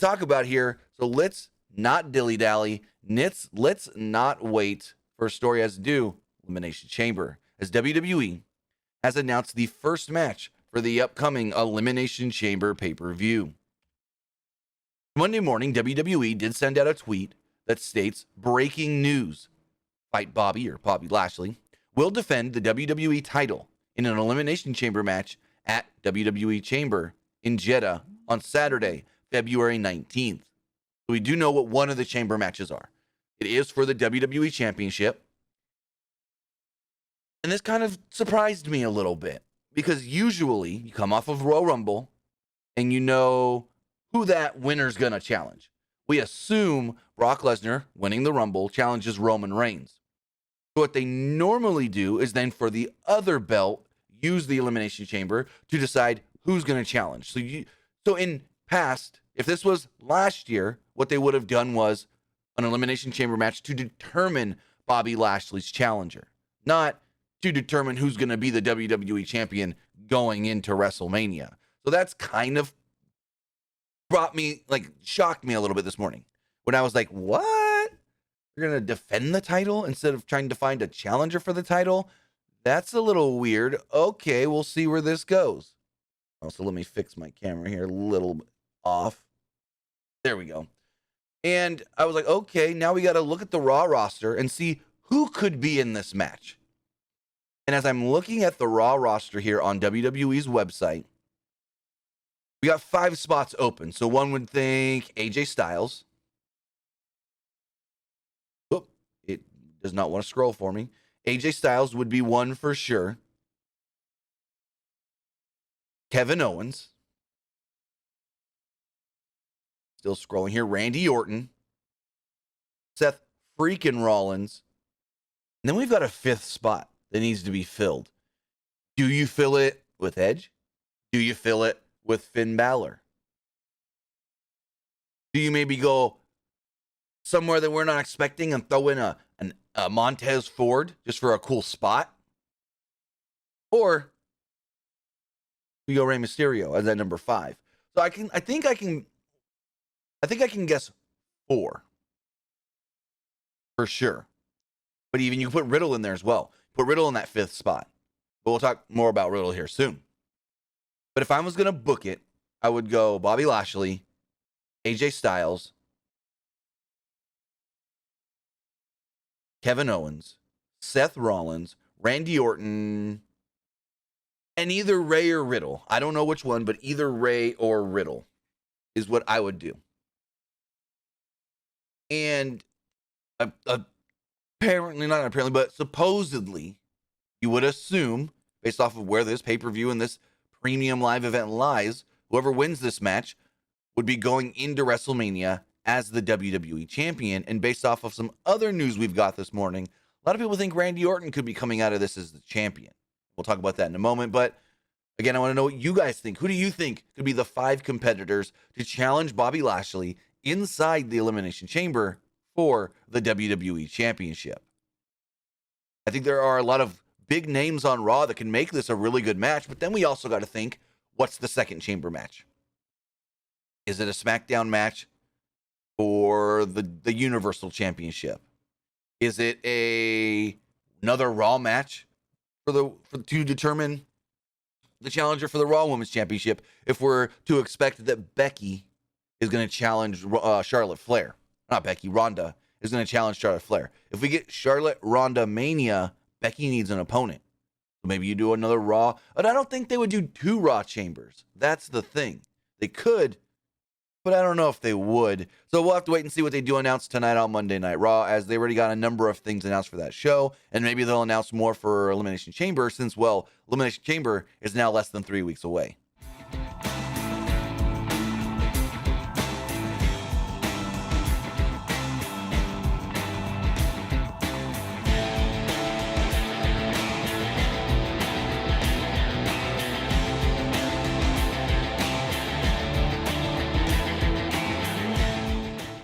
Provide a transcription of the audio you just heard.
talk about here. So let's not dilly-dally. Let's not wait for a story as due. Elimination Chamber, as WWE has announced the first match for the upcoming Elimination Chamber pay-per-view. Monday morning, WWE did send out a tweet that states, breaking news. Fight Bobby Lashley will defend the WWE title in an Elimination Chamber match at WWE Chamber in Jeddah on Saturday, February 19th. So we do know what one of the chamber matches are. It is for the WWE Championship. And this kind of surprised me a little bit because usually you come off of Royal Rumble and you know who that winner's going to challenge. We assume Brock Lesnar, winning the Rumble, challenges Roman Reigns. So what they normally do is then for the other belt, use the Elimination Chamber to decide who's going to challenge. So in past, if this was last year, what they would have done was an Elimination Chamber match to determine Bobby Lashley's challenger, not to determine who's going to be the WWE champion going into WrestleMania. So that's kind of shocked me a little bit this morning when I was like, what? You're going to defend the title instead of trying to find a challenger for the title? That's a little weird. Okay, we'll see where this goes. Also, let me fix my camera here a little bit off. There we go. And I was like, okay, now we got to look at the Raw roster and see who could be in this match. And as I'm looking at the Raw roster here on WWE's website, we got 5 spots open. So one would think AJ Styles. Oop, it does not want to scroll for me. AJ Styles would be one for sure. Kevin Owens. Still scrolling here. Randy Orton. Seth freaking Rollins. And then we've got a 5th spot that needs to be filled. Do you fill it with Edge? Do you fill it with Finn Balor? Do you maybe go somewhere that we're not expecting and throw in a Montez Ford just for a cool spot? Or we go Rey Mysterio as that number 5. So I think I can guess 4 for sure. But even you put Riddle in there as well. Put Riddle in that 5th spot. But we'll talk more about Riddle here soon. But if I was going to book it, I would go Bobby Lashley, AJ Styles, Kevin Owens, Seth Rollins, Randy Orton, and either Ray or Riddle. I don't know which one, but either Ray or Riddle is what I would do. And but supposedly, you would assume, based off of where this pay-per-view and this premium live event lies, whoever wins this match would be going into WrestleMania as the WWE champion. And based off of some other news we've got this morning, a lot of people think Randy Orton could be coming out of this as the champion. We'll talk about that in a moment. But again, I want to know what you guys think. Who do you think could be the 5 competitors to challenge Bobby Lashley inside the Elimination Chamber for the WWE Championship? I think there are a lot of big names on Raw that can make this a really good match, but then we also got to think, what's the second chamber match? Is it a SmackDown match for the Universal Championship? Is it another Raw match to determine the challenger for the Raw Women's Championship if we're to expect that Becky is going to challenge Charlotte Flair? Not Becky, Ronda is going to challenge Charlotte Flair. If we get Charlotte Ronda Mania, Becky needs an opponent. So maybe you do another Raw. But I don't think they would do 2 Raw chambers. That's the thing. They could, but I don't know if they would. So we'll have to wait and see what they do announce tonight on Monday Night Raw, as they already got a number of things announced for that show. And maybe they'll announce more for Elimination Chamber since, well, Elimination Chamber is now less than 3 weeks away.